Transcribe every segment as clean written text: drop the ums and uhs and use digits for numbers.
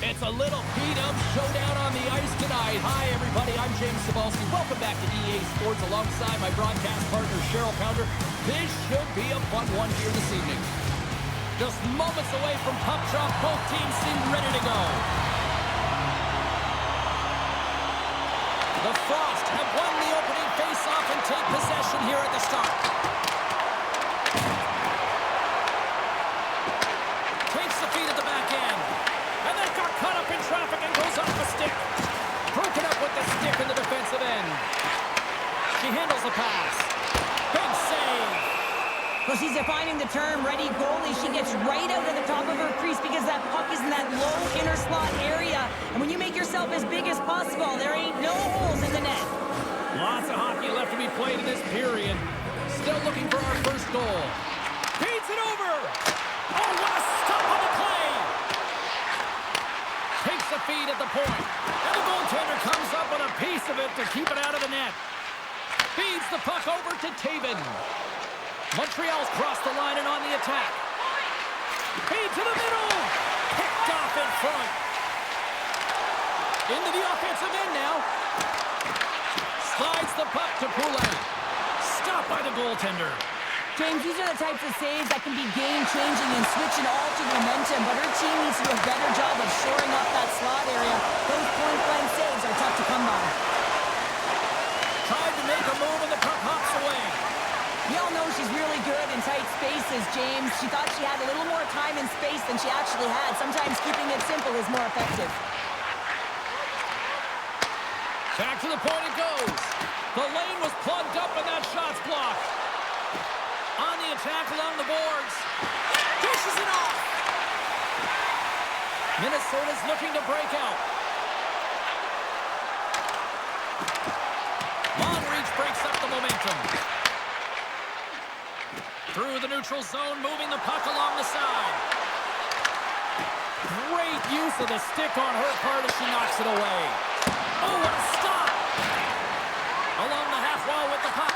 It's a little beat-up showdown on the ice tonight. Hi, everybody. I'm James Cebulski. Welcome back to EA Sports alongside my broadcast partner, Cheryl Pounder. This should be a fun one here this evening. Just moments away from puck drop, both teams seem ready to go. The Frost have won the opening face-off and take possession here at the start. Takes the feed at the back end. And then got caught up in traffic and goes off the stick. Broken up with the stick in the defensive end. She handles the pass. Big save. Well, she's defining the term ready goalie. She gets right out of the top of her crease because that puck is in that low inner slot area. And when you make yourself as big as possible, there ain't no holes in the net. Lots of hockey left to be played in this period. Still looking for our first goal. Feeds it over. Oh, what a stop on the play. Takes the feed at the point. And the goaltender comes up with a piece of it to keep it out of the net. Feeds the puck over to Taven. Montreal's crossed the line and on the attack. Feed to the middle. Picked off in front. Into the offensive end now. Slides the puck to Poulet. Stopped by the goaltender. James, these are the types of saves that can be game-changing and switch and alter momentum, but her team needs to do a better job of shoring up that slot area. Those point-blank saves are tough to come by. Tried to make a move and the puck hops away. We all know she's really good in tight spaces, James. She thought she had a little more time and space than she actually had. Sometimes keeping it simple is more effective. Back to the point it goes. The lane was plugged up and that shot's blocked. On the attack along the boards. Dishes it off. Minnesota's looking to break out. Long reach breaks up the momentum. Through the neutral zone, moving the puck along the side. Great use of the stick on her part as she knocks it away. Oh, what a stop! Along the half wall with the puck.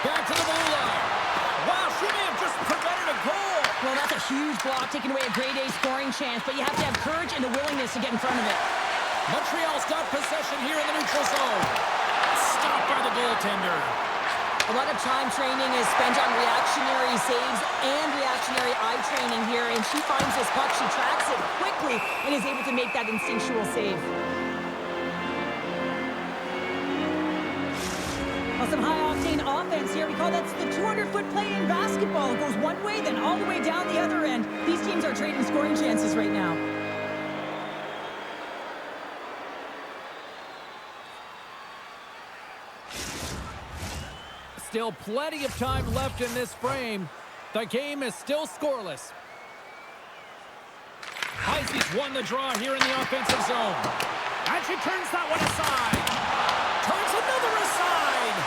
Back to the blue line. Wow, she may have just prevented a goal. Well, that's a huge block, taking away a grade A scoring chance, but you have to have courage and the willingness to get in front of it. Montreal's got possession here in the neutral zone. Stopped by the goaltender. A lot of time training is spent on reactionary saves and reactionary eye training here, and she finds this puck, she tracks it quickly, and is able to make that instinctual save. Well, some high-octane offense here. We call that the 200-foot play in basketball. It goes one way, then all the way down the other end. These teams are trading scoring chances right now. Still plenty of time left in this frame. The game is still scoreless. Heisey's won the draw here in the offensive zone. And she turns that one aside. Turns another aside.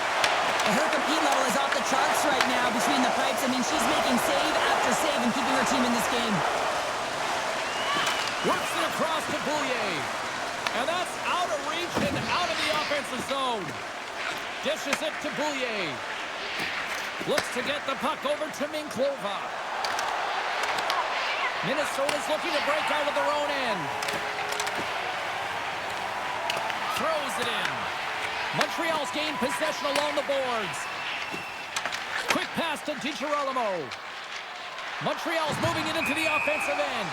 Her compete level is off the charts right now between the pipes. I mean, she's making save after save and keeping her team in this game. Works it across to Boulier. And that's out of reach and out of the offensive zone. Dishes it to Boulier. Looks to get the puck over to Minklova. Minnesota's looking to break out of their own end. Throws it in. Montreal's gained possession along the boards. Quick pass to DiGirolamo. Montreal's moving it into the offensive end.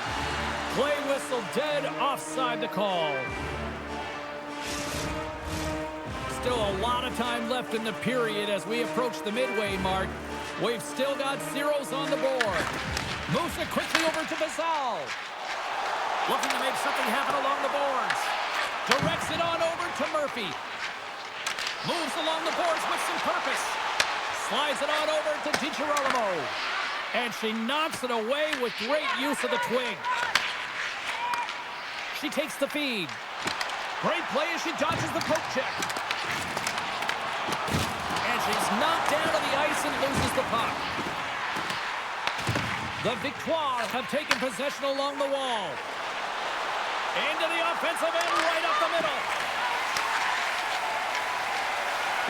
Play whistle dead offside the call. Still a lot of time left in the period as we approach the midway mark. We've still got zeros on the board. Moves it quickly over to Basal. Looking to make something happen along the boards. Directs it on over to Murphy. Moves along the boards with some purpose. Slides it on over to DiGirolamo. And she knocks it away with great use of the twig. She takes the feed. Great play as she dodges the poke check. And she's knocked down to the ice and loses the puck. The Victoire have taken possession along the wall. Into the offensive end, right up the middle.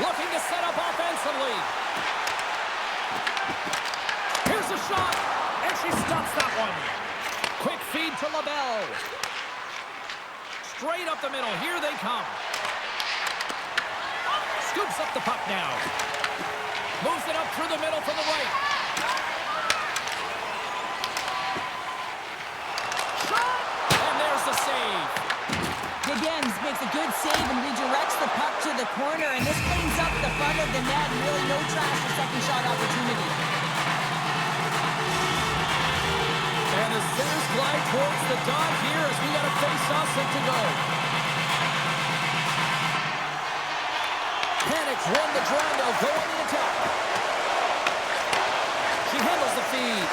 Looking to set up offensively. Here's a shot, and she stops that one. Quick feed to to LaBelle. Straight up the middle. Here they come. Scoops up the puck now. Moves it up through the middle from the right. Shot! And there's the save. Again, makes a good save and redirects the puck to the corner, and this cleans up the front of the net, and really no trash for second shot opportunity. And the centers glide towards the dot here as we got a face-off set to go. Panics won the draw. They'll go on the attack. She handles the feed.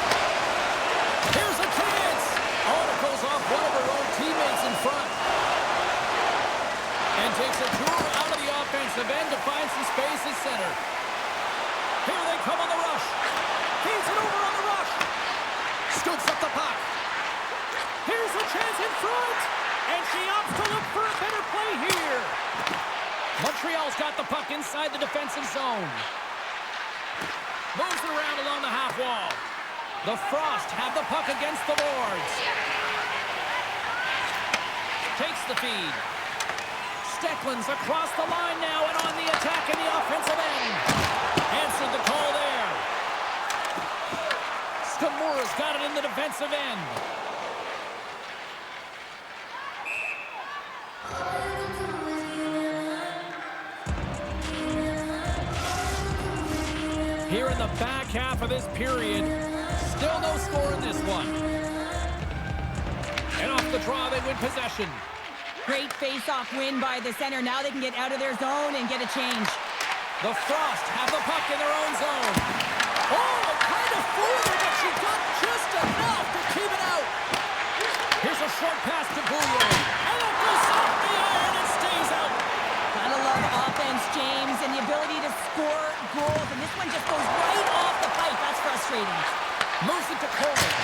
Here's a chance. Oh, it goes off one of her own teammates in front. And takes a tour out of the offensive end to find some space at center. Here they come on the rush. Feeds it over on the rush. Scoops up the puck. Here's a chance in front. And she opts to look for a better play here. Montreal's got the puck inside the defensive zone. Moves it around along the half wall. The Frost have the puck against the boards. Takes the feed. Stecklin's across the line now and on the attack in the offensive end. Answered the call there. Skamura's got it in the defensive end. Here in the back half of this period, still no score in this one. And off the draw, they win possession. Great face-off win by the center. Now they can get out of their zone and get a change. The Frost have the puck in their own zone. Oh, kind of fooled her, but she got just enough to keep it out. Here's a short pass to Bouillon. And it goes off the iron and stays out. Gotta love offense, James, and the ability to score goals. And this one just goes right off the pipe. That's frustrating. Moves it to Coleman.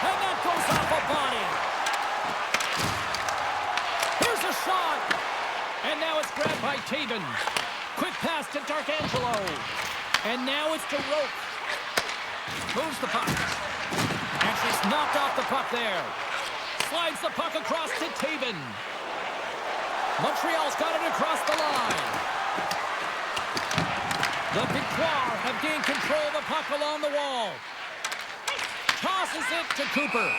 And that goes off a body. Here's a shot. And now it's grabbed by Taven. Quick pass to D'Arcangelo. And now it's to Roque. Moves the puck. And she's knocked off the puck there. Slides the puck across to Taven. Montreal's got it across the line. The Victoire have gained control of the puck along the wall. Tosses it to Cooper.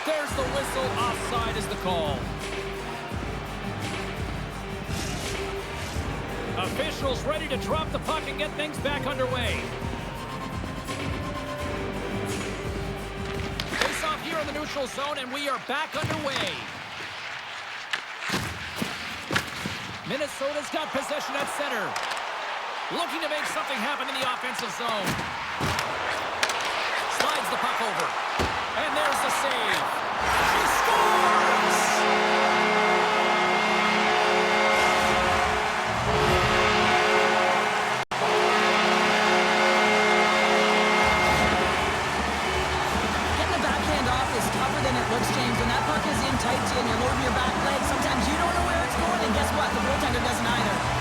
There's the whistle. Offside is the call. Officials ready to drop the puck and get things back underway. Face off here in the neutral zone, and we are back underway. Minnesota's got possession at center. Looking to make something happen in the offensive zone. Slides the puck over. And there's the save. She scores! Getting the backhand off is tougher than it looks, James. When that puck is in tight to you and you're loading your back leg, sometimes you don't know where it's going, and guess what? The goaltender doesn't either.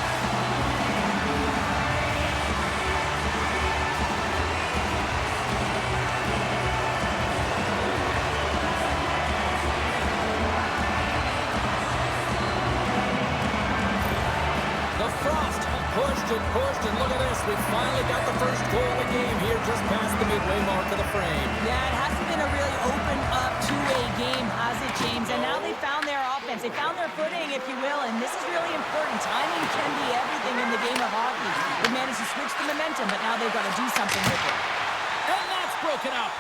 Pushed, and look at this. We finally got the first goal of the game here just past the midway mark of the frame. Yeah, it hasn't been a really open-up two-way game, has it, James? And now they found their offense. They found their footing, if you will, and this is really important. Timing can be everything in the game of hockey. They managed to switch the momentum, but now they've got to do something with it. And that's broken up.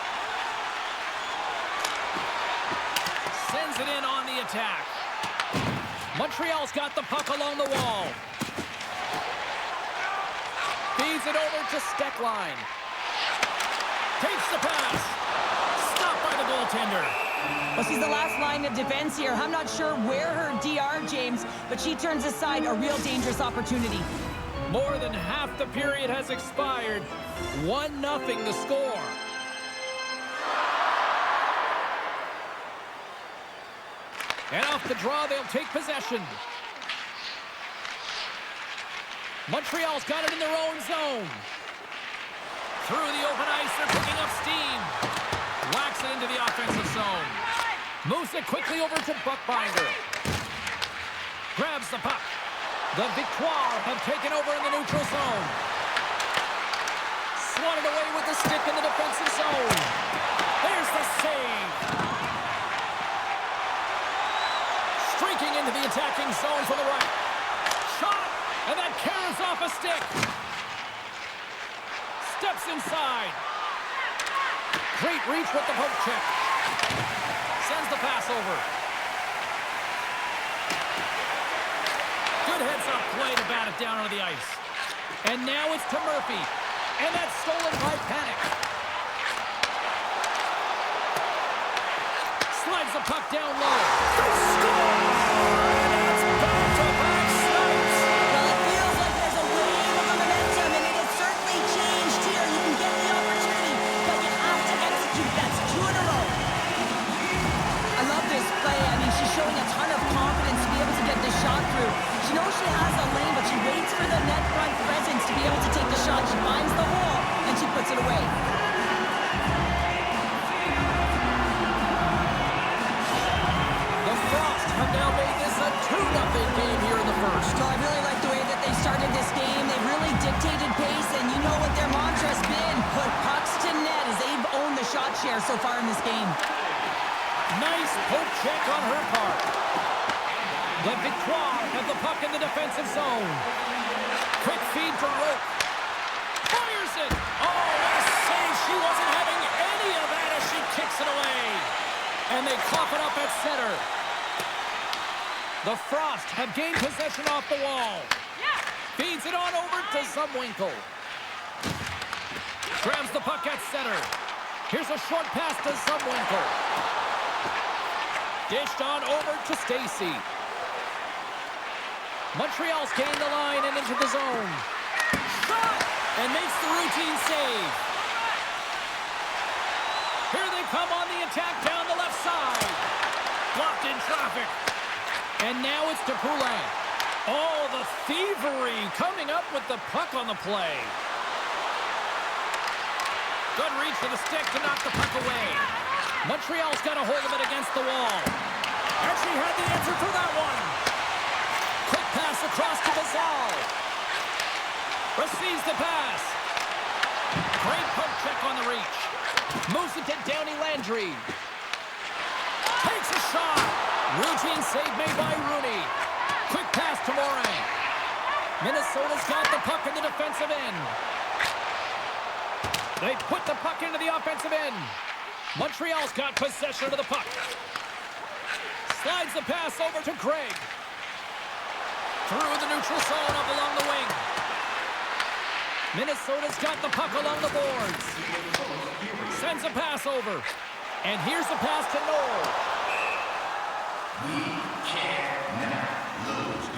Sends it in on the attack. Montreal's got the puck along the wall. Feeds it over to Steckline. Takes the pass. Stopped by the goaltender. Well, she's the last line of defense here. I'm not sure where her DR, James, but she turns aside a real dangerous opportunity. More than half the period has expired. 1-0 the score. And off the draw, they'll take possession. Montreal's got it in their own zone. Through the open ice, they're picking up steam. Whacks it into the offensive zone. Moves it quickly over to Buckbinder. Grabs the puck. The Victoire have taken over in the neutral zone. Swatted away with the stick in the defensive zone. There's the save. Streaking into the attacking zone for the right. Shot, and that carries off a stick. Steps inside. Great reach with the poke check. Sends the pass over. Good heads-up play to bat it down on the ice. And now it's to Murphy. And that's stolen by Panic. Slides the puck down low. Score! And it's back-to-back snipes. Well, it feels like there's a wave of momentum, and it has certainly changed here. You can get the opportunity, but you have to execute. That's 2 in a row. I love this play. I mean, she's showing a ton of confidence to be able to get this shot through. She knows she has a lane, but she waits for the net front presence to be able to take the shot. She finds the hole, and she puts it away. The Frost have now made this a 2-0 game here in the first. So I really like the way that they started this game. They really dictated pace, and you know what their mantra's been. Put pucks to net as they've owned the shot share so far in this game. Nice poke check on her part. The Victoire have the puck in the defensive zone. Quick feed to Roque. Fires it. Oh, what a save. She wasn't having any of that as she kicks it away. And they cough it up at center. The Frost have gained possession off the wall. Feeds it on over to Zumwinkle. Grabs the puck at center. Here's a short pass to Zumwinkle. Dished on over to Stacy. Montreal's gained the line and into the zone. Shot! And makes the routine save. Here they come on the attack down the left side. Blocked in traffic. And now it's to Poulin. Oh, the thievery coming up with the puck on the play. Good reach for the stick to knock the puck away. Montreal's got a hold of it against the wall. And she had the answer for that one. Quick pass across to Basal. Receives the pass. Great poke check on the reach. Moves it to Downey Landry. Takes a shot. Routine save made by Rooney. Quick pass to Morin. Minnesota's got the puck in the defensive end. They put the puck into the offensive end. Montreal's got possession of the puck. Slides the pass over to Craig. Through the neutral zone up along the wing. Minnesota's got the puck along the boards. Sends a pass over. And here's the pass to Noel. We cannot lose.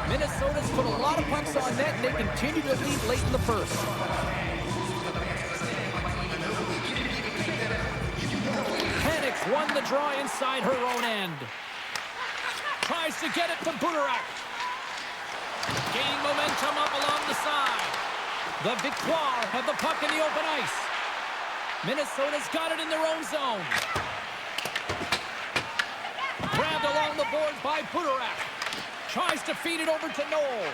Minnesota's put a lot of pucks on net, and they continue to lead late in the first. Panic's won the draw inside her own end. Tries to get it to Budarak. Gaining momentum up along the side. The Victoire have the puck in the open ice. Minnesota's got it in their own zone. Grabbed along the boards by Budarak. Tries to feed it over to Noel.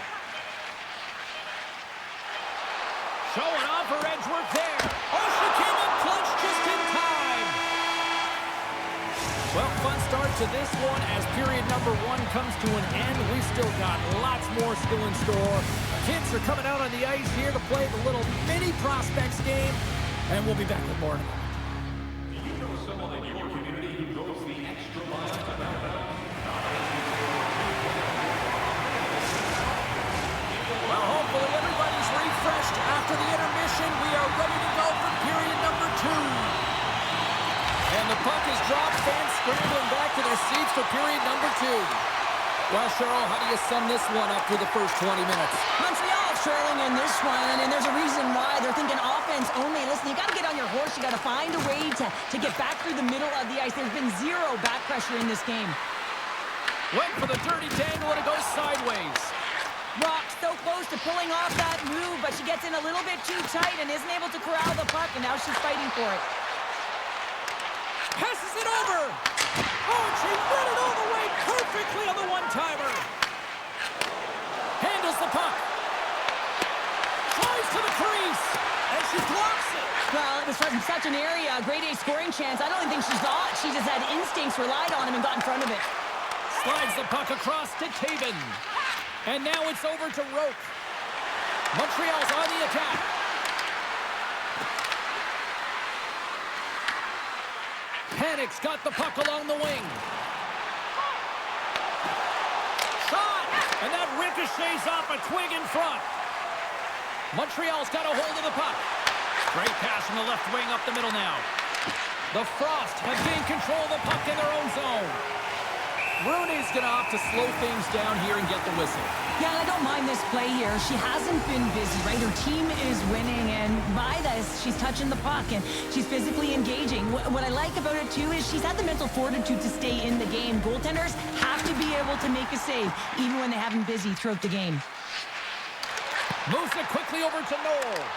Showing off her edge work there. Oh, she came up clutch just in time. Well, fun start to this one as period number 1 comes to an end. We've still got lots more still in store. Kids are coming out on the ice here to play the little mini prospects game, and we'll be back with more in a moment. Do you know someone in your community who goes the extra mile? Well, hopefully everybody's refreshed after the intermission. We are ready to go for period number 2. And the puck is dropped, fans scrambling back to their seats for period number 2. Well, Cheryl, how do you sum this one up through the first 20 minutes? Montreal's trailing in this one, and there's a reason why. They're thinking offense only. Listen, you got to get on your horse. You got to find a way to get back through the middle of the ice. There's been zero back pressure in this game. Went for the dirty dangle, and it goes sideways. Rock so close to pulling off that move, but she gets in a little bit too tight and isn't able to corral the puck, and now she's fighting for it. Passes it over. Oh, and she read it all the way perfectly on the one-timer. Handles the puck. Tries to the crease. And she blocks it. Well, it was from such an area, a grade A scoring chance. I don't even think she thought. She just had instincts, relied on him, and got in front of it. Slides the puck across to Taven. And now it's over to Roque. Montreal's on the attack. Panic's got the puck along the wing. Shot! And that ricochets off a twig in front. Montreal's got a hold of the puck. Great pass from the left wing up the middle now. The Frost have gained control of the puck in their own zone. Rooney's going to opt to slow things down here and get the whistle. Yeah, I don't mind this play here. She hasn't been busy, right? Her team is winning, and by this, she's touching the puck, and she's physically engaging. What I like about it, too, is she's had the mental fortitude to stay in the game. Goaltenders have to be able to make a save, even when they haven't been busy throughout the game. Moves it quickly over to Noel.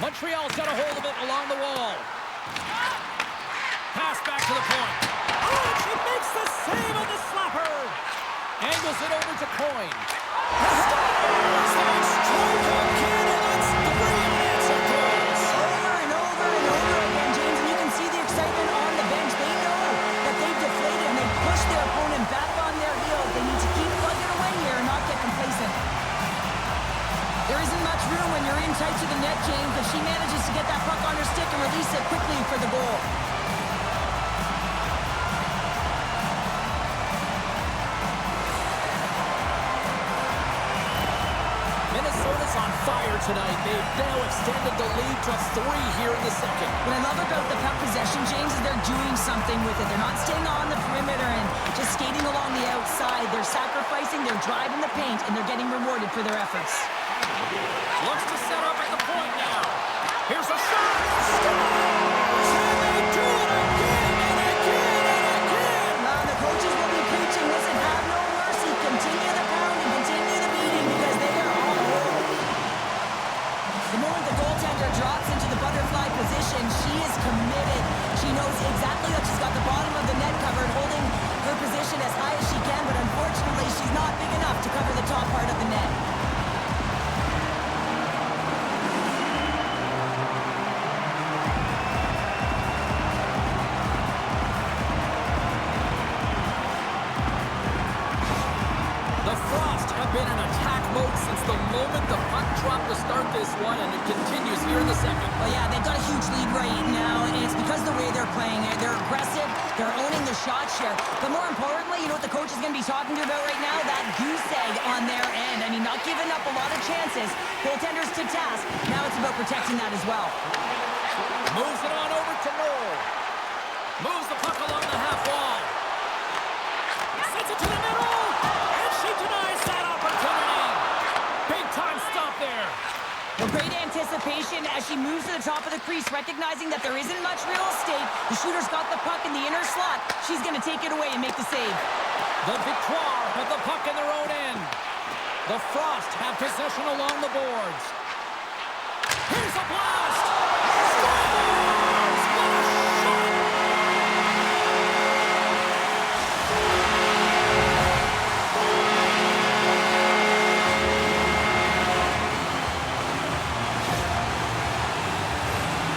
Montreal's got a hold of it along the wall. Pass back to the point. Oh, and she makes the save on the slapper. Angles it over to Coyne. Scores! They strike again, and that's 3 unanswered goals. Over and over and over again, James, and you can see the excitement on the bench. They know that they've deflated and they've pushed their opponent back on their heels. They need to keep plugging away here and not get complacent. There isn't much room when you're in tight to the net, James, but she manages to get that puck on her stick and release it quickly for the goal. Minnesota's on fire tonight. They've now extended the lead to 3 here in the second. What I love about the puck possession, James, is they're doing something with it. They're not staying on the perimeter and just skating along the outside. They're sacrificing, they're driving the paint, and they're getting rewarded for their efforts. Looks to set up at the point now. Here's a shot. Scores! And they do it again and again and again. Well, the coaches will be preaching, listen, have no mercy. Continue the pounding, continue the beating, because they are on a roll. The moment the goaltender drops into the butterfly position, she is committed. She knows exactly that she's got the bottom of the net covered, holding her position as high as she can, but unfortunately, she's not big enough to cover the top part of the net. Been in attack mode since the moment the puck dropped to start this one, and it continues here in the second. Well, yeah, they've got a huge lead right now, and it's because of the way they're playing it. They're aggressive, they're owning the shot share, but more importantly, you know what the coach is going to be talking to about right now? That goose egg on their end. I mean, not giving up a lot of chances. Goaltenders to task. Now it's about protecting that as well. Moves it on over to Noel. Moves the puck along the half wall. Sends it to the middle, and she denies that opportunity. Big time stop there. Well, great anticipation as she moves to the top of the crease, recognizing that there isn't much real estate. The shooter's got the puck in the inner slot. She's going to take it away and make the save. The Victoire have the puck in their own end. The Frost have possession along the boards. Here's a blast. Scores! What a shot!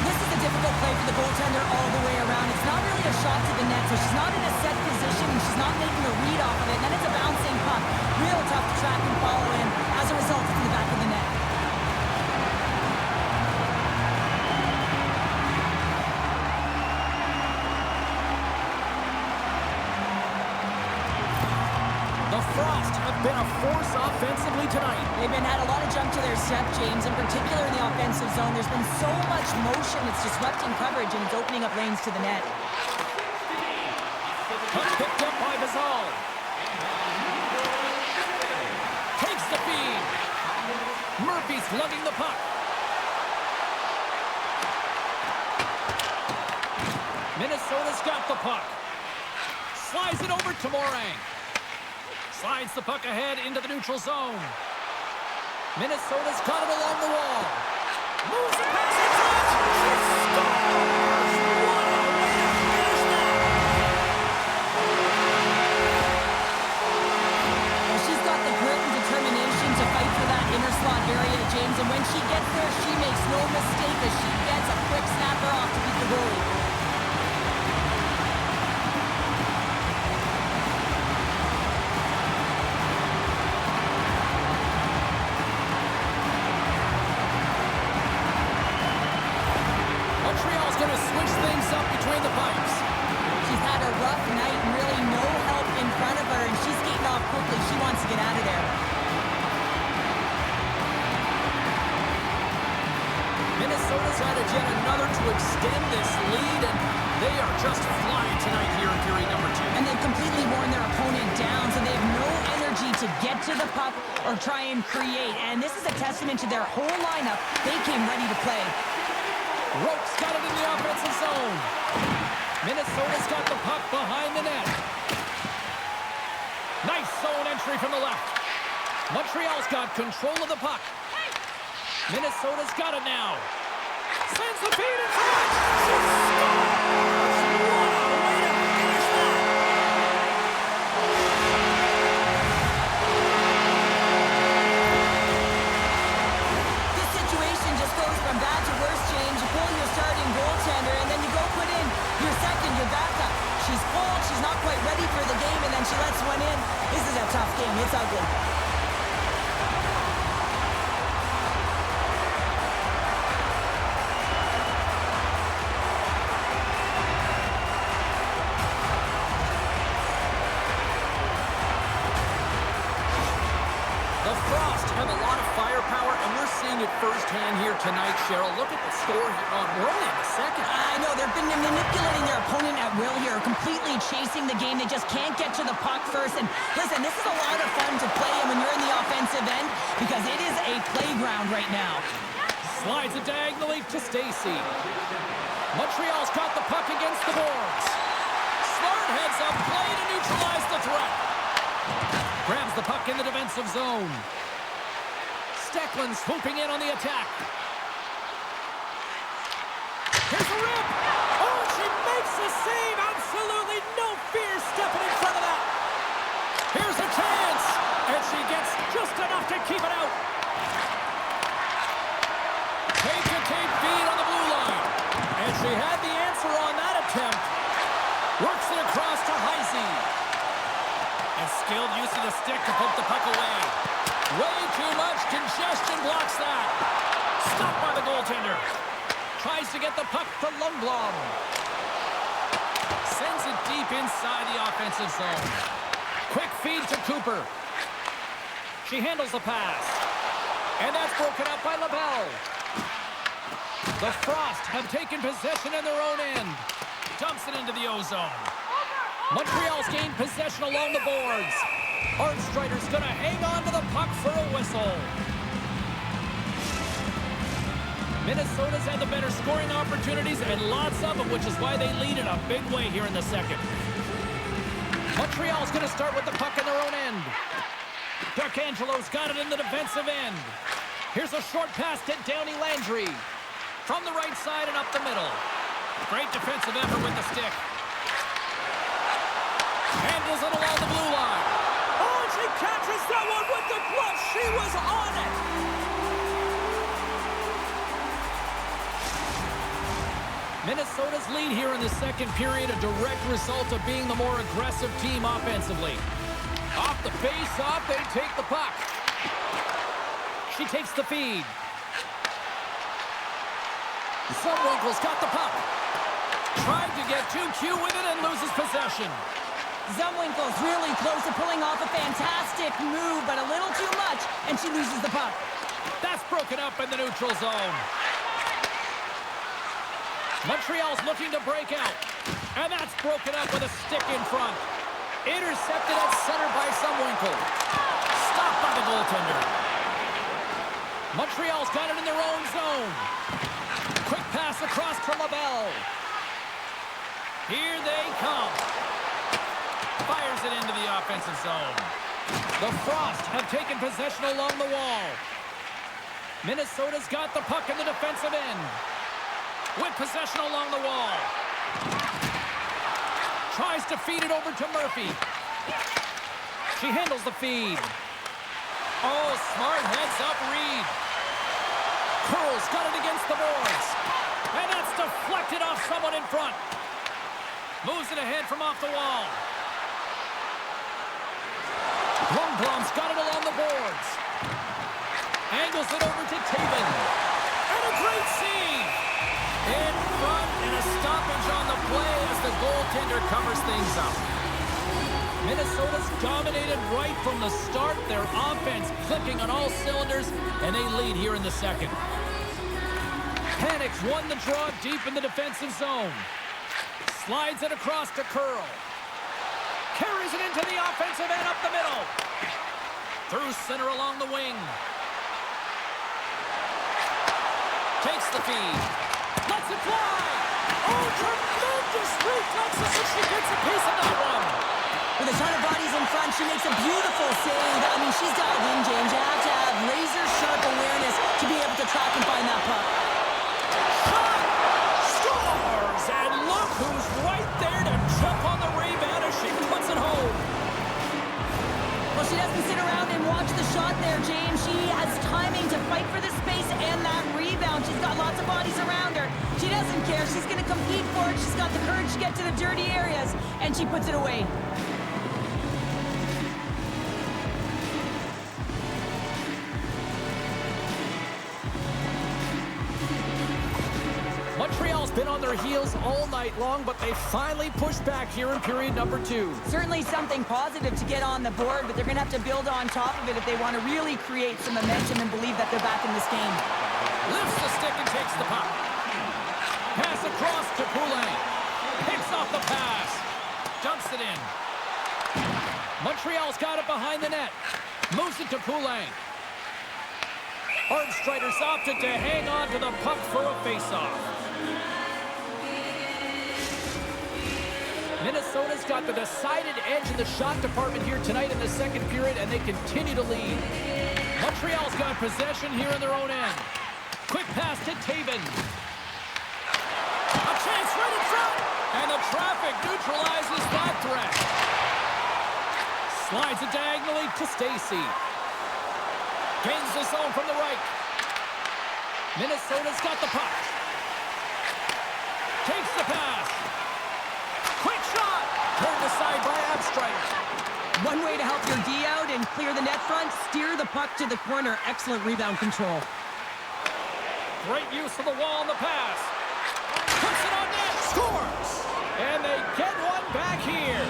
This is a difficult play for the goaltender all the way around. It's not really a shot to the net, so she's not in a set position, and she's not making a read off of it. And then it's a bouncing puck. Real tough to track and follow in. As a result, it's in the back of the net. The Frost have been a force offensively tonight. They've had a lot of jump to their step, James, in particular in the offensive zone. There's been so much motion, it's disrupting coverage, and it's opening up lanes to the net. Puck picked up by Bazal. Takes the feed. Murphy's lugging the puck. Minnesota's got the puck. Slides it over to Morang. Slides the puck ahead into the neutral zone. Minnesota's got it along the wall. Moves the pass in front. She scores! between the pipes. She's had a rough night and really no help in front of her, and she's skating off quickly. She wants to get out of there. Minnesota's added yet another to extend this lead, and they are just flying tonight here in period number 2. And they've completely worn their opponent down, so they have no energy to get to the puck or try and create. And this is a testament to their whole lineup. They came ready to play. Rope's got it in the offensive zone. Minnesota's got the puck behind the net. Nice zone entry from the left. Montreal's got control of the puck. Minnesota's got it now. Sends the feed in front. She scores! What a way to finish that! This situation just goes from bad to worse, James. You pull your starting goaltender, and then you go put in your second, your backup. She's cold, she's not quite ready for the game, and then she lets one in. This is a tough game. It's ugly. Firsthand here tonight, Cheryl. Look at the score here. We're only in the second. I know. They've been manipulating their opponent at will here, completely chasing the game. They just can't get to the puck first. And listen, this is a lot of fun to play in when you're in the offensive end because it is a playground right now. Slides it diagonally to Stacy. Montreal's got the puck against the boards. Smart heads up play to neutralize the threat. Grabs the puck in the defensive zone. Steckland swooping in on the attack. Here's a rip. Oh, she makes the save. Absolutely no fear stepping in front of that. Here's a chance. And she gets just enough to keep it out. Tape-to-tape feed on the blue line. And she had the answer on that attempt. Works it across to Heisey. And skilled use of the stick to poke the puck away. Way too much congestion blocks that. Stopped by the goaltender. Tries to get the puck to Lundblom. Sends it deep inside the offensive zone. Quick feed to Cooper. She handles the pass. And that's broken up by LaBelle. The Frost have taken possession in their own end. Dumps it into the O-zone. Montreal's gained possession along the boards. Arnstrider's going to hang on to the puck for a whistle. Minnesota's had the better scoring opportunities and lots of them, which is why they lead in a big way here in the second. Montreal's going to start with the puck in their own end. Darkangelo's got it in the defensive end. Here's a short pass to Downey Landry. From the right side and up the middle. Great defensive effort with the stick. Handles it along the blue line. Oh, she catches that one with the glove. She was on it. Minnesota's lead here in the second period, a direct result of being the more aggressive team offensively. Off the face-off, they take the puck. She takes the feed. Zumwinkle's got the puck. Tried to get too cute with it and loses possession. Zumwinkle's really close to pulling off a fantastic move, but a little too much, and she loses the puck. That's broken up in the neutral zone. Montreal's looking to break out, and that's broken up with a stick in front. Intercepted at center by Zumwinkle. Stopped by the goaltender. Montreal's got it in their own zone. Quick pass across to LaBelle. Here they come. Fires it into the offensive zone. The Frost have taken possession along the wall. Minnesota's got the puck in the defensive end. With possession along the wall. Tries to feed it over to Murphy. She handles the feed. Oh, smart heads up Reed. Curls got it against the boards. And that's deflected off someone in front. Moves it ahead from off the wall. Lundblom's got it along the boards. Angles it over to Taven. And a great save. In front and a stoppage on the play as the goaltender covers things up. Minnesota's dominated right from the start. Their offense clicking on all cylinders, and they lead here in the second. Panics won the draw deep in the defensive zone. Slides it across to Curl. Carries it into the offensive end up the middle. Through center along the wing. Takes the feed. Lets it fly. Oh, tremendous reflexes, and she gets a piece of that one. With a ton of bodies in front, she makes a beautiful save. I mean, she's dialed in, James. You have to have laser-sharp awareness to be able to track and find that puck. Shot! Scores! And look who's right there to jump on the rebound as she puts it home. Well, she doesn't sit around and watch the shot there, James. She has timing to fight for the space and that rebound. She's got lots of bodies around her. She doesn't care. She's going to compete for it. She's got the courage to get to the dirty areas, and she puts it away. Montreal's been on their heels all night long, but they finally pushed back here in period number 2. Certainly something positive to get on the board, but they're going to have to build on top of it if they want to really create some momentum and believe that they're back in this game. Lifts the stick and takes the puck. Pass across to Poulin. Picks off the pass. Dumps it in. Montreal's got it behind the net. Moves it to Poulin. Armstriders opted to hang on to the puck for a face-off. Minnesota's got the decided edge in the shot department here tonight in the second period, and they continue to lead. Montreal's got possession here in their own end. Quick pass to Taven. A chance right in front, and the traffic neutralizes that threat. Slides it diagonally to Stacy. Gains the zone from the right. Minnesota's got the puck. Takes the pass. Quick shot. Turned aside by Abstrider. One way to help your D out and clear the net front, steer the puck to the corner. Excellent rebound control. Great use of the wall on the pass. Puts it on net. Scores. And they get one back here.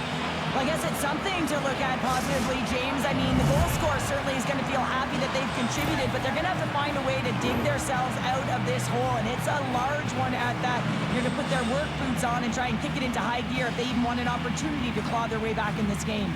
Well, I guess it's something to look at positively, James. I mean, the goal scorer certainly is going to feel happy that they've contributed, but they're going to have to find a way to dig themselves out of this hole, and it's a large one at that. You're going to put their work boots on and try and kick it into high gear if they even want an opportunity to claw their way back in this game.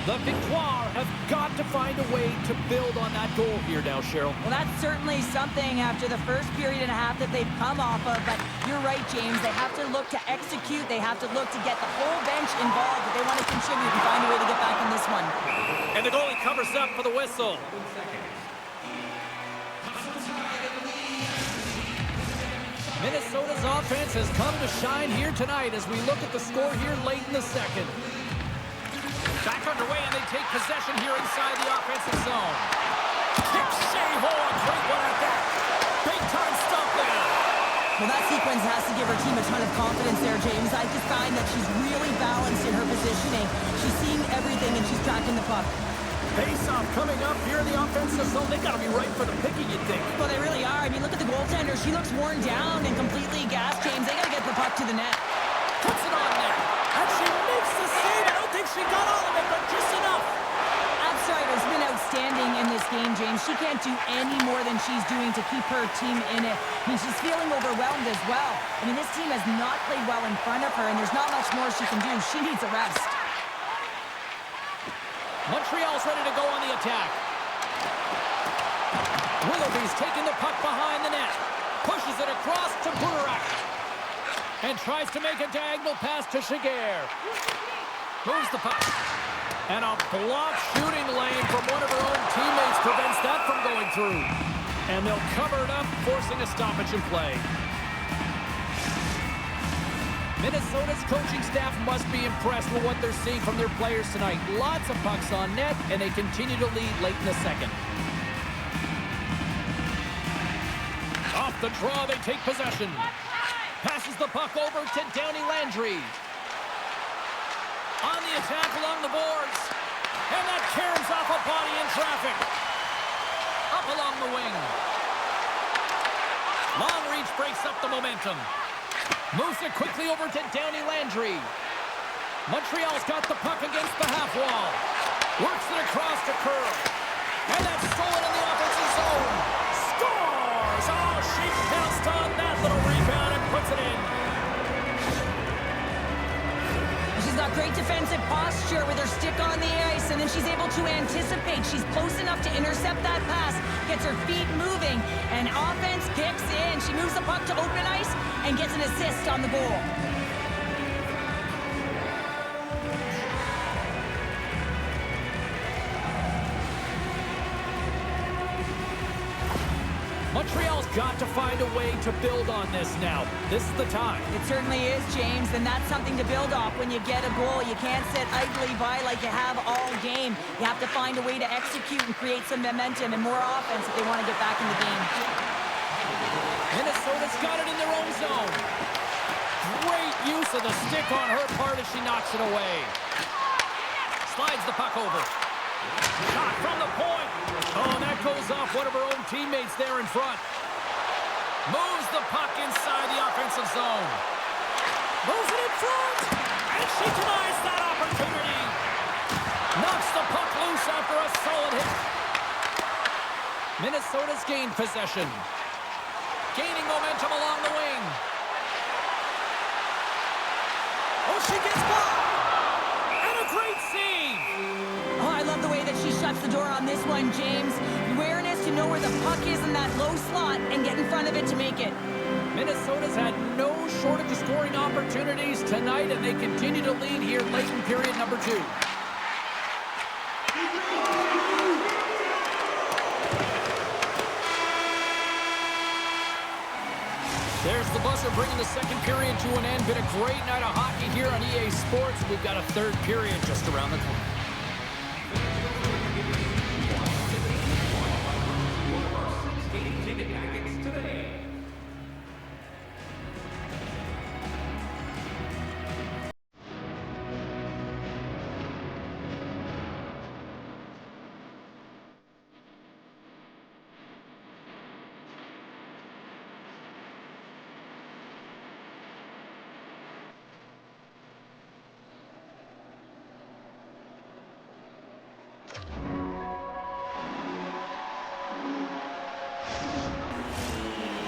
The Victoire have got to find a way to build on that goal here now, Cheryl. Well, that's certainly something after the first period and a half that they've come off of, but you're right, James. They have to look to execute. They have to look to get the whole bench involved if they want to contribute and find a way to get back in this one. And the goalie covers up for the whistle. Minnesota's offense has come to shine here tonight as we look at the score here late in the second. Back underway, and they take possession here inside the offensive zone. Kick save, a great one at that. Big-time stuff there. Well, that sequence has to give her team a ton of confidence there, James. I just find that she's really balanced in her positioning. She's seeing everything, and she's tracking the puck. Face-off coming up here in the offensive zone. They got to be right for the picking, you'd think. Well, they really are. I mean, look at the goaltender. She looks worn down and completely gassed, James. They got to get the puck to the net. Puts it on there. And she makes the save. I don't think she got all of it, but just enough. Abstrider's been outstanding in this game, James. She can't do any more than she's doing to keep her team in it. I mean, she's feeling overwhelmed as well. I mean, this team has not played well in front of her, and there's not much more she can do. She needs a rest. Montreal's ready to go on the attack. Willoughby's taking the puck behind the net. Pushes it across to Burak. And tries to make a diagonal pass to Shiger. Moves the puck. And a block shooting lane from one of her own teammates prevents that from going through. And they'll cover it up, forcing a stoppage in play. Minnesota's coaching staff must be impressed with what they're seeing from their players tonight. Lots of pucks on net, and they continue to lead late in the second. Off the draw, they take possession. Passes the puck over to Downey Landry. On the attack along the boards. And that caroms off a body in traffic. Up along the wing. Long reach breaks up the momentum. Moves it quickly over to Downey Landry. Montreal's got the puck against the half wall. Works it across to Curl. And that's stolen in the offensive zone. Scores! Oh, she pounced on that little rebound and puts it in. She's got great defensive posture with her stick on the ice, and then she's able to anticipate. She's close enough to intercept that pass, gets her feet moving, and offense kicks in. She moves the puck to open ice and gets an assist on the goal. Montreal's got to find a way to build on this now. This is the time. It certainly is, James, and that's something to build off when you get a goal. You can't sit idly by like you have all game. You have to find a way to execute and create some momentum and more offense if they want to get back in the game. Minnesota's got it in their own zone. Great use of the stick on her part as she knocks it away. Slides the puck over. Shot from the point. Oh, that goes off one of her own teammates there in front. Moves the puck inside the offensive zone. Moves it in front. And she denies that opportunity. Knocks the puck loose after a solid hit. Minnesota's gained possession. Gaining momentum along the wing. Oh, she gets by. And a great save. Oh, I love the way that she shuts the door on this one, James. Awareness to know where the puck is in that low slot and get in front of it to make it. Minnesota's had no shortage of scoring opportunities tonight, and they continue to lead here late in period number 2. There's the buzzer bringing the second period to an end. Been a great night of hockey here on EA Sports. We've got a third period just around the corner.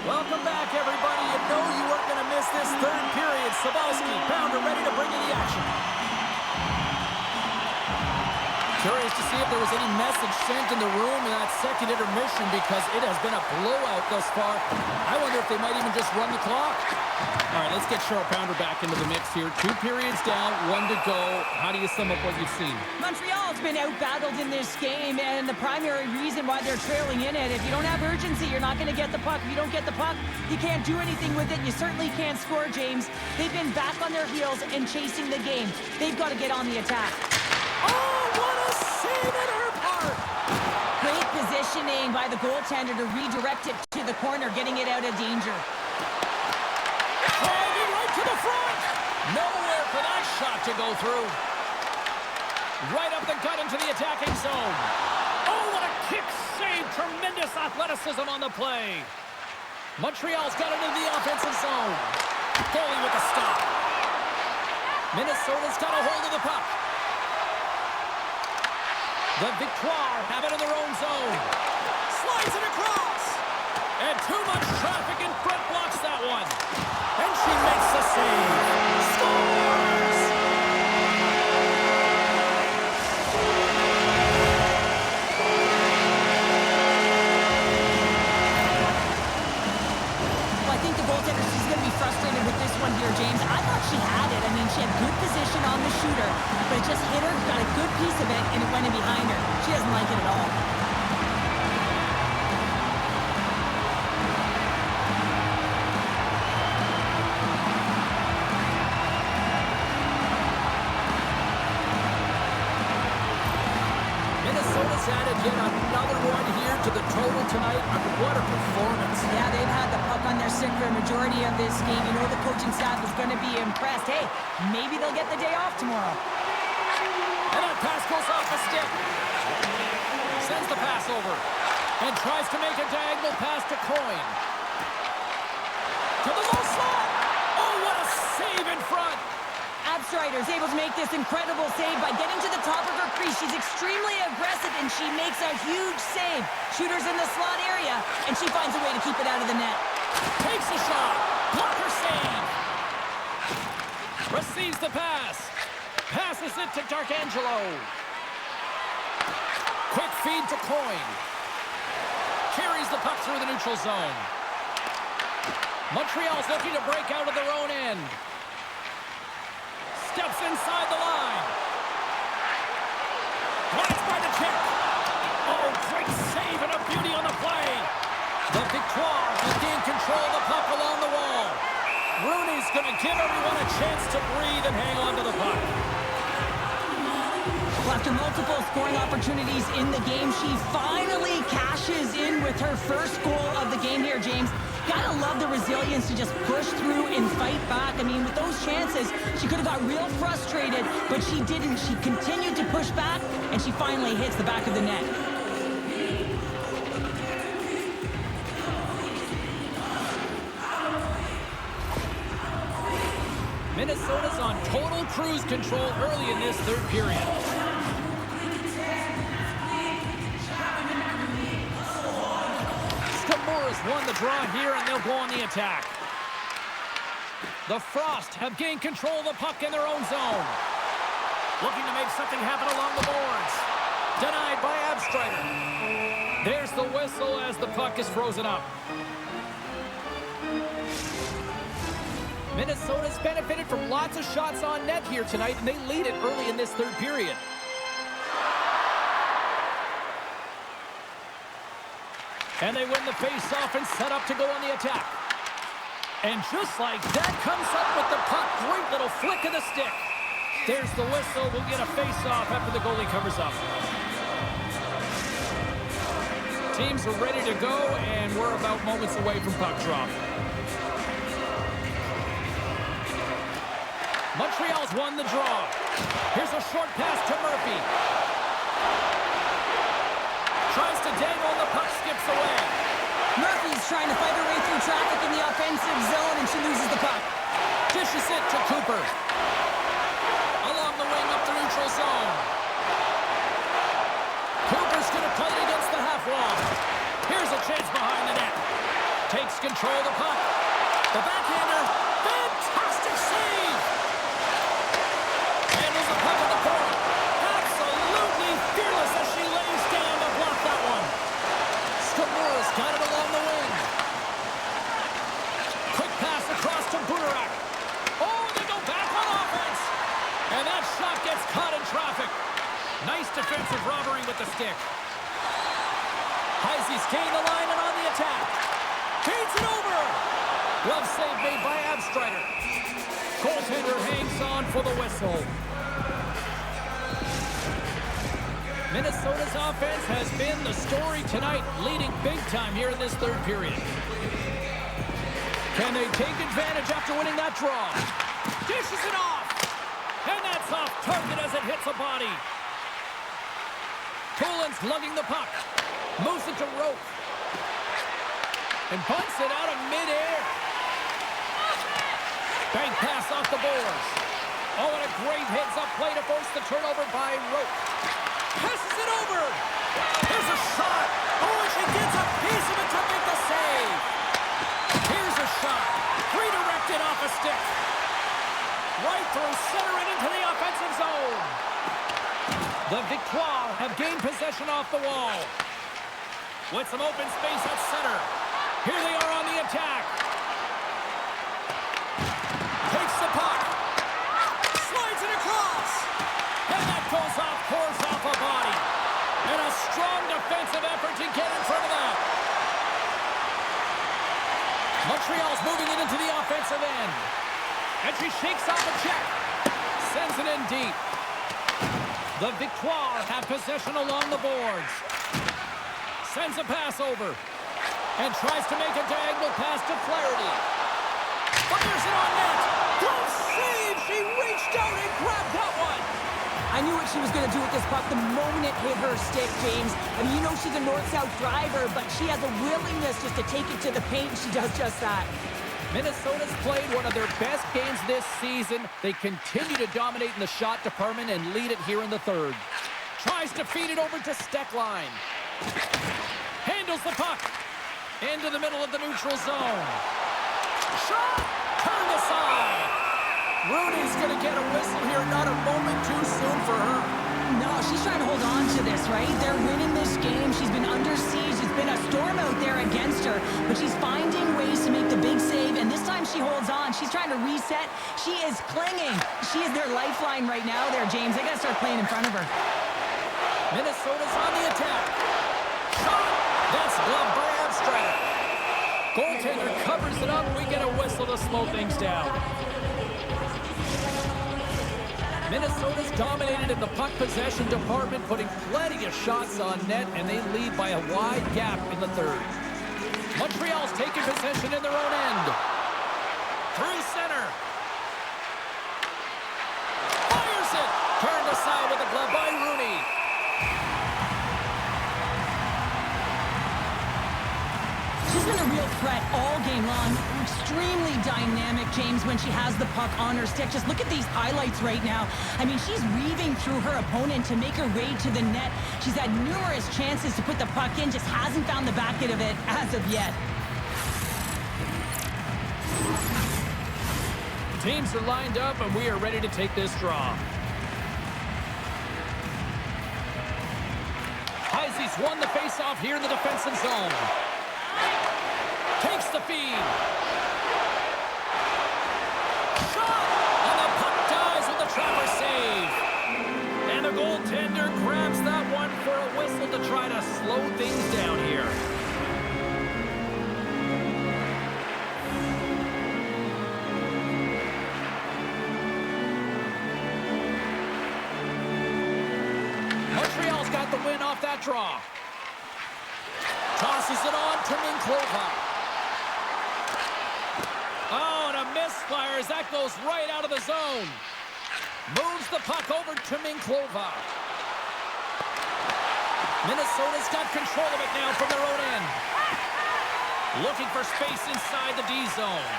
Welcome back, everybody. You know you weren't going to miss this third period. Sabalski, Pounder, ready to bring you the action. Curious to see if there was any message sent in the room in that second intermission because it has been a blowout thus far. I wonder if they might even just run the clock. All right, let's get Cheryl Pounder back into the mix here. 2 periods down, 1 to go. How do you sum up what you've seen? Montreal's been out-battled in this game, and the primary reason why they're trailing in it, if you don't have urgency, you're not going to get the puck. If you don't get the puck, you can't do anything with it. You certainly can't score, James. They've been back on their heels and chasing the game. They've got to get on the attack. Oh, what a save at her part! Great positioning by the goaltender to redirect it to the corner, getting it out of danger. Driving right to the front! Nowhere for that shot to go through. Right up the gut into the attacking zone. Oh, what a kick save! Tremendous athleticism on the play. Montreal's got it into the offensive zone. Goalie with the stop. Minnesota's got a hold of the puck. The Victoire have it in their own zone. Slides it across. And too much traffic in front blocks that one. And she makes the save. Scores! Well, I think the goaltender, she's going to be frustrated with this one here, James. I thought she had it. I mean, she had good position on the shooter, but it just hit her, got a good piece of it, and it went in behind her. She doesn't like it at all. Minnesota's added yet another one here to the total tonight. What a performance. Yeah, they've had the puck on their stick for a majority of this game. You know the coaching staff is going to be impressed. Hey, maybe they'll get the day off tomorrow. And that pass goes off a stick. Sends the pass over. And tries to make a diagonal pass to Coyne. To the low slot. Oh, what a save in front. Abstrider is able to make this incredible save by getting to the top of her crease. She's extremely aggressive, and she makes a huge save. Shooter's in the slot area, and she finds a way to keep it out of the net. Takes a shot. Blocker save. Receives the pass. Passes it to D'Arcangelo. Quick feed to Coyne. Carries the puck through the neutral zone. Montreal's looking to break out of their own end. Steps inside the line. Glides by the check. Oh, great save and a beauty on the play. The Victoire has gained control of the puck along the wall. Rooney's going to give everyone a chance to breathe and hang on to the puck. Well, after multiple scoring opportunities in the game, she finally cashes in with her first goal of the game here, James. Gotta love the resilience to just push through and fight back. I mean, with those chances, she could have got real frustrated, but she didn't. She continued to push back, and she finally hits the back of the net. Minnesota's on total cruise control early in this third period. Won the draw here, and they'll go on the attack. The Frost have gained control of the puck in their own zone. Looking to make something happen along the boards. Denied by Abstrider. There's the whistle as the puck is frozen up. Minnesota's benefited from lots of shots on net here tonight, and they lead it early in this third period. And they win the face-off and set up to go on the attack. And just like that, comes up with the puck. Great little flick of the stick. There's the whistle. We'll get a face-off after the goalie covers up. Teams are ready to go, and we're about moments away from puck drop. Montreal's won the draw. Here's a short pass to Murphy. Tries to dangle, and the puck skips away. Murphy's trying to fight her way through traffic in the offensive zone, and she loses the puck. Dishes it to Cooper. Along the wing up the neutral zone. Cooper's going to play it against the half wall. Here's a chance behind the net. Takes control of the puck. The backhander. Fantastic save. Handles the puck at the point. Absolutely fearless as she lays down to block that one. Skamura's got it along the wing. Quick pass across to Bunarak. Oh, they go back on offense. And that shot gets caught in traffic. Nice defensive robbery with the stick. Heisey's gained the line and on the attack. Feeds it over. Glove save made by Abstrider. Goaltender hangs on for the whistle. Minnesota's offense has been the story tonight, leading big time here in this third period. Can they take advantage after winning that draw? Dishes it off. And that's off target as it hits a body. Poulin's lugging the puck. Moves it to Rope. And bunts it out of midair. Bank pass off the boards. Oh, and a great heads-up play to force the turnover by Rope. Passes it over. Here's a shot. Oh, and she gets a piece of it to make the save. Here's a shot. Redirected off a stick. Right through center and into the offensive zone. The Victoire have gained possession off the wall. With some open space at center. Here they are on the attack. Takes the puck. Slides it across. And that goes off, pours off a body. And a strong defensive effort to get in front of that. Montreal's moving it into the offensive end. And she shakes off a check. Sends it in deep. The Victoire have possession along the boards. Sends a pass over. And tries to make a diagonal pass to Flaherty. Fires it on net. Glove save. She reached out and grabbed that one. I knew going to do with this puck the moment it hit her stick, James. I mean, you know she's a north-south driver, but she has a willingness just to take it to the paint, and she does just that. Minnesota's played one of their best games this season. They continue to dominate in the shot department and lead it here in the third. Tries to feed it over to Steckline. Handles the puck. Into the middle of the neutral zone. Shot! Turned aside. Rooney's going to get a whistle here. Not a moment too soon for her. No, she's trying to hold on to this, right? They're winning this game. She's been under siege. It's been a storm out there against her, but she's finding ways to make the big save, and this time she holds on. She's trying to reset. She is clinging. She is their lifeline right now there, James. They got to start playing in front of her. Minnesota's on the attack. Shot! That's gloved by Abstract. Goaltender covers it up. We get a whistle to slow things down. Minnesota's dominated in the puck possession department, putting plenty of shots on net, and they lead by a wide gap in the third. Montreal's taking possession in their own end. Through center. Fires it. Turned aside with a glove by Rooney. She's been a real threat all game long. Extremely dynamic, James, when she has the puck on her stick. Just look at these highlights right now. I mean, she's weaving through her opponent to make her way to the net. She's had numerous chances to put the puck in, just hasn't found the back end of it as of yet. Teams are lined up, and we are ready to take this draw. Heisey's won the faceoff here in the defensive zone. Takes the feed. Shot! And the puck dies with the trapper save. And the goaltender grabs that one for a whistle to try to slow things down here. Montreal's got the win off that draw. Tosses it on to Minklova. Oh, and a misfire as that goes right out of the zone. Moves the puck over to Minklova. Minnesota's got control of it now from their own end. Looking for space inside the D zone.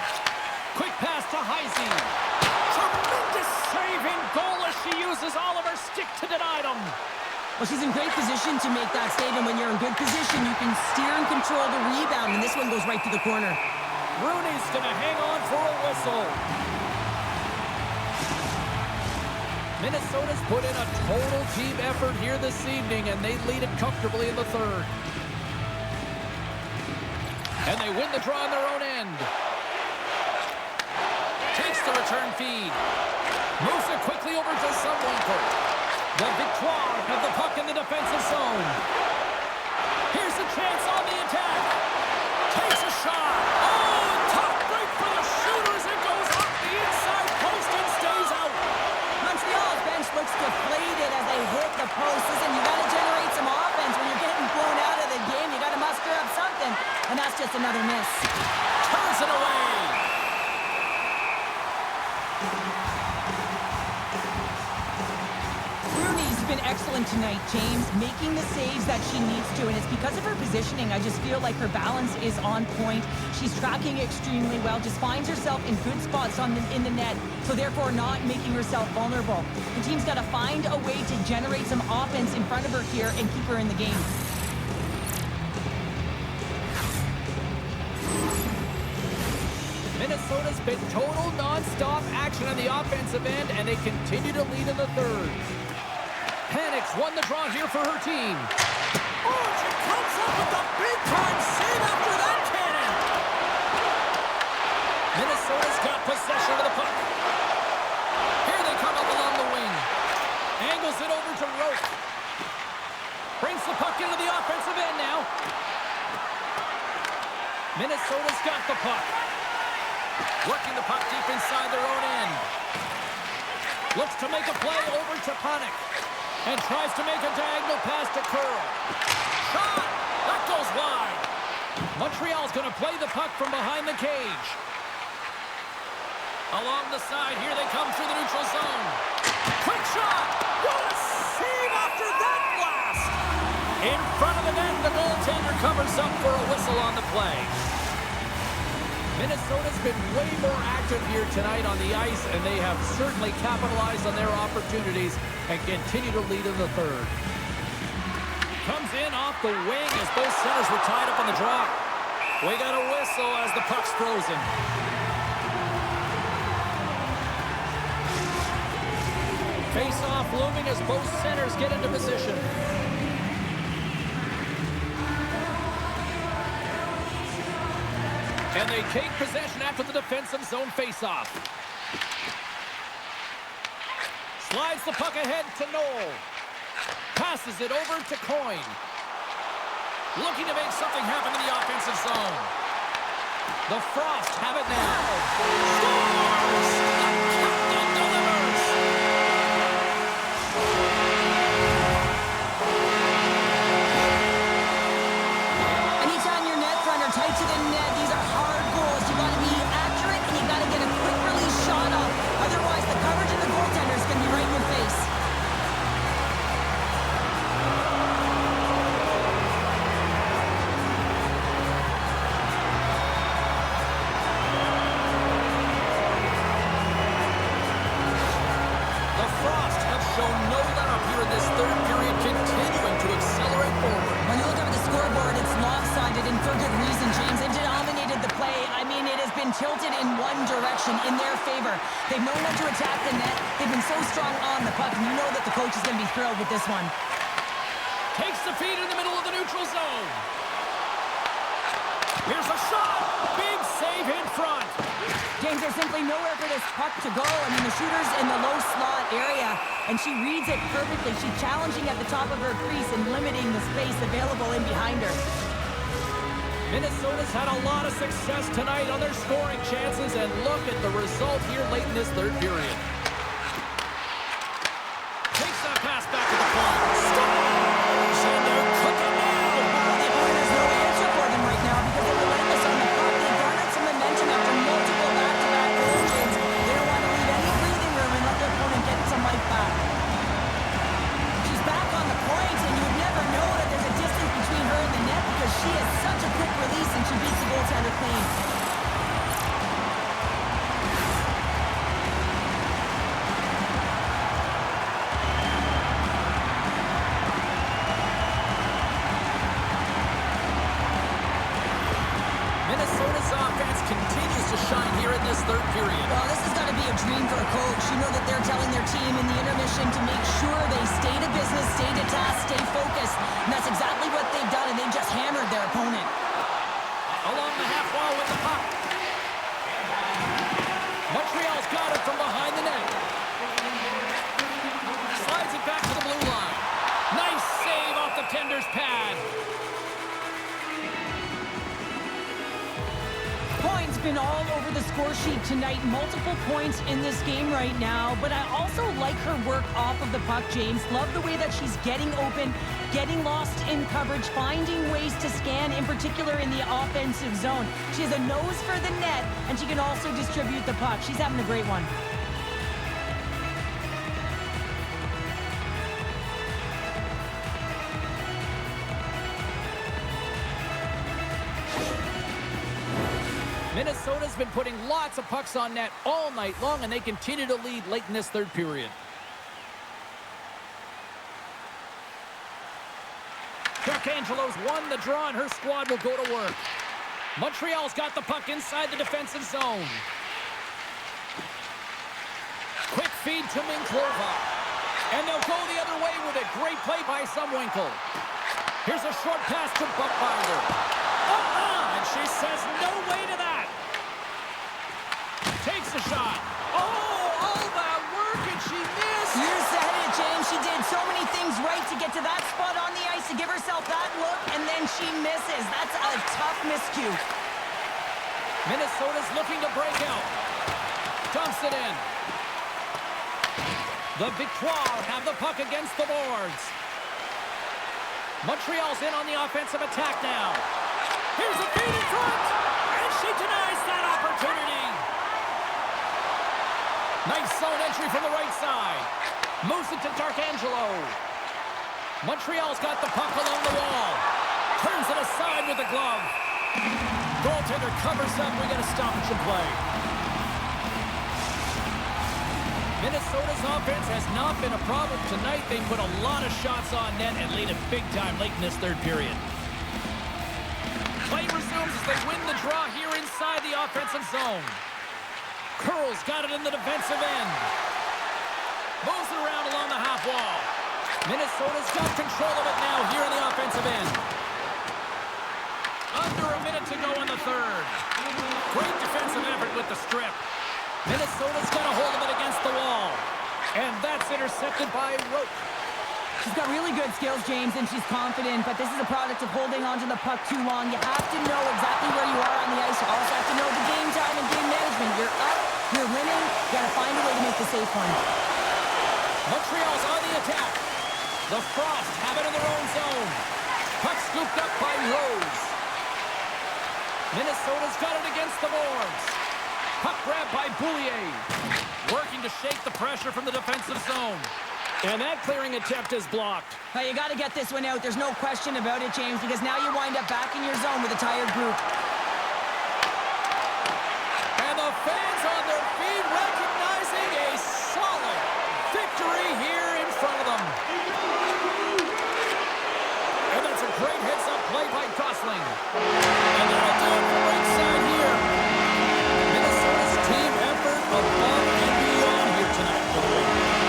Quick pass to Heisey. Tremendous save in goal as she uses all of her stick to deny them. Well, she's in great position to make that save, and when you're in good position, you can steer and control the rebound, and this one goes right to the corner. Rooney's going to hang on for a whistle. Minnesota's put in a total team effort here this evening, and they lead it comfortably in the third. And they win the draw on their own end. Takes the return feed. Moves it quickly over to Zumwinkel. The Victoire have the puck in the defensive zone. Here's a chance on the attack. Takes a shot. Oh, top break for the shooters. It goes off the inside post and stays out. Montreal's bench looks deflated as they hit the post. Listen, you got to generate some offense when you're getting blown out of the game. You got to muster up something, and that's just another miss. Turns it away. Been excellent tonight, James, making the saves that she needs to, and it's because of her positioning. I just feel like her balance is on point. She's tracking extremely well, just finds herself in good spots in the net, so therefore not making herself vulnerable. The team's got to find a way to generate some offense in front of her here and keep her in the game. Minnesota's been total non-stop action on the offensive end, and they continue to lead in the third. Panic's won the draw here for her team. Oh, she comes up with a big-time save after that cannon. Minnesota's got possession of the puck. Here they come up along the wing. Angles it over to Roque. Brings the puck into the offensive end now. Minnesota's got the puck. Working the puck deep inside their own end. Looks to make a play over to Panic. And tries to make a diagonal pass to Curl. Shot! That goes wide. Montreal's going to play the puck from behind the cage. Along the side, here they come through the neutral zone. Quick shot! What a save In front of the net, the goaltender covers up for a whistle on the play. Minnesota's been way more active here tonight on the ice, and they have certainly capitalized on their opportunities and continue to lead in the third. Comes in off the wing as both centers were tied up on the draw. We got a whistle as the puck's frozen. Face-off looming as both centers get into position. And they take possession after the defensive zone face-off. Slides the puck ahead to Knoll. Passes it over to Coyne. Looking to make something happen in the offensive zone. The Frost have it now. Scores! The captain delivers! Anytime your net front are tight to the net, these are hard goals. You got to be accurate and you got to get a quick release shot up. Otherwise, the coverage of the goaltender is going to be right in your face. The Frost have shown no let-up here in this third period, continuing to accelerate forward. When you look over the scoreboard, it's lopsided, and for good reason, James. They've dominated the play. I mean, it has been tilted in one direction, in their favor. They've known when to attack the net. They've been so strong on the puck, and you know that the coach is going to be thrilled with this one. Takes the feed in the middle of the neutral zone. Here's a shot. Big save in front. James, there's simply nowhere for this puck to go. I mean, the shooter's in the low slot area, and she reads it perfectly. She's challenging at the top of her crease and limiting the space available in behind her. Minnesota's had a lot of success tonight on their scoring chances, and look at the result here late in this third period. Takes that pass back to the point. Scores! And they're cooking now. Well, the opponent has no answer for them right now because they're relentless on the puck. They garnered some momentum after multiple back-to-back goals, James. They don't want to leave any breathing room and let their opponent get some life back. She's back on the point, and you would never know that there's a distance between her and the net because she has such a quick release and she beats the goaltender clean. Minnesota's offense continues to shine here in this third period. Well, this has got to be a dream for a coach. You know that they're telling their team in the intermission to make sure they stay to business, stay to task, stay focused. And that's exactly what they've done, and they've just hammered their opponent. Along the half wall with the puck. Montreal's got it from behind the net. Slides it back to the blue line. Nice save off the tender's pad. Points been all over the score sheet tonight. Multiple points in this game right now. But I also like her work off of the puck, James. Love the way that she's getting open, getting lost in coverage, finding ways to scan, in particular in the offensive zone. She has a nose for the net, and she can also distribute the puck. She's having a great one. Minnesota's been putting lots of pucks on net all night long, and they continue to lead late in this third period. Angelo's won the draw, and her squad will go to work. Montreal's got the puck inside the defensive zone. Quick feed to Minklova. And they'll go the other way with it. Great play by Sumwinkle. Here's a short pass to Buckbinder. And she says no way to that. Takes a shot. Oh, all that work, and she missed. You said it, James. She did so many things right to get to that spot on the ice, to give herself that look, and then she misses. That's a tough miscue. Minnesota's looking to break out. Dumps it in. The Victoire have the puck against the boards. Montreal's in on the offensive attack now. Here's a feed in front, and she denies that opportunity. Nice zone entry from the right side. Moves it to Darkangelo. Montreal's got the puck along the wall. Turns it aside with the glove. Goaltender covers up. We got a stoppage in play. Minnesota's offense has not been a problem tonight. They put a lot of shots on net and lead it big time late in this third period. Play resumes as they win the draw here inside the offensive zone. Curl's got it in the defensive end. Moves it around along the half wall. Minnesota's got control of it now here in the offensive end. Under a minute to go in the third. Great defensive effort with the strip. Minnesota's got a hold of it against the wall. And that's intercepted by Roque. She's got really good skills, James, and she's confident, but this is a product of holding onto the puck too long. You have to know exactly where you are on the ice. You also have to know the game time and game management. You're up, you're winning, you got to find a way to make the safe one. Montreal's on the attack. The Frost have it in their own zone. Puck scooped up by Rose. Minnesota's got it against the boards. Puck grabbed by Boulier. Working to shake the pressure from the defensive zone. And that clearing attempt is blocked. Now you got to get this one out. There's no question about it, James, because now you wind up back in your zone with a tired group. And the fans on their feet recognizing a solid victory here in front of them. And that's a great heads-up play by Gosling. And that'll do it for right side here. Minnesota's team effort above and beyond here tonight.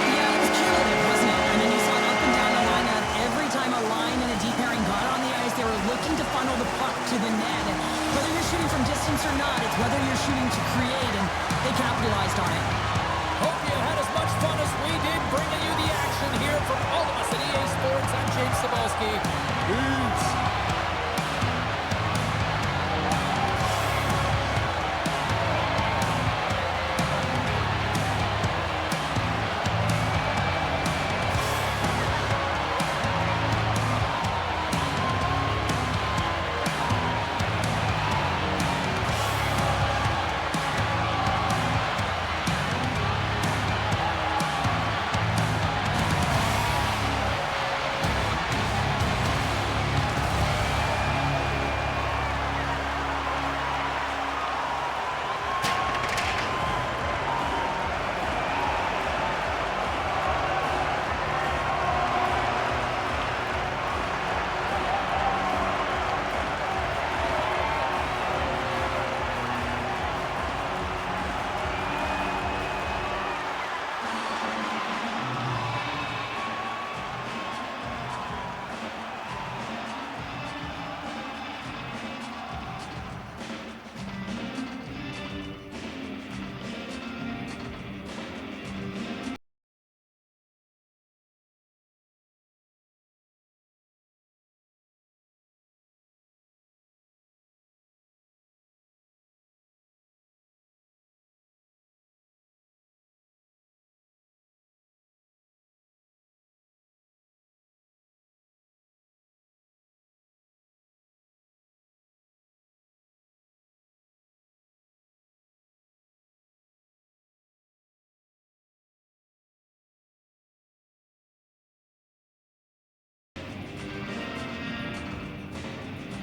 Yeah, it was cumulative, wasn't it? I mean, you saw it up and down the lineup. Every time a line and a deep pairing got on the ice, they were looking to funnel the puck to the net. And whether you're shooting from distance or not, it's whether you're shooting to create, and they capitalized on it. Hope you had as much fun as we did bringing you the action here from all of us at EA Sports. I'm James Cebulski. Peace.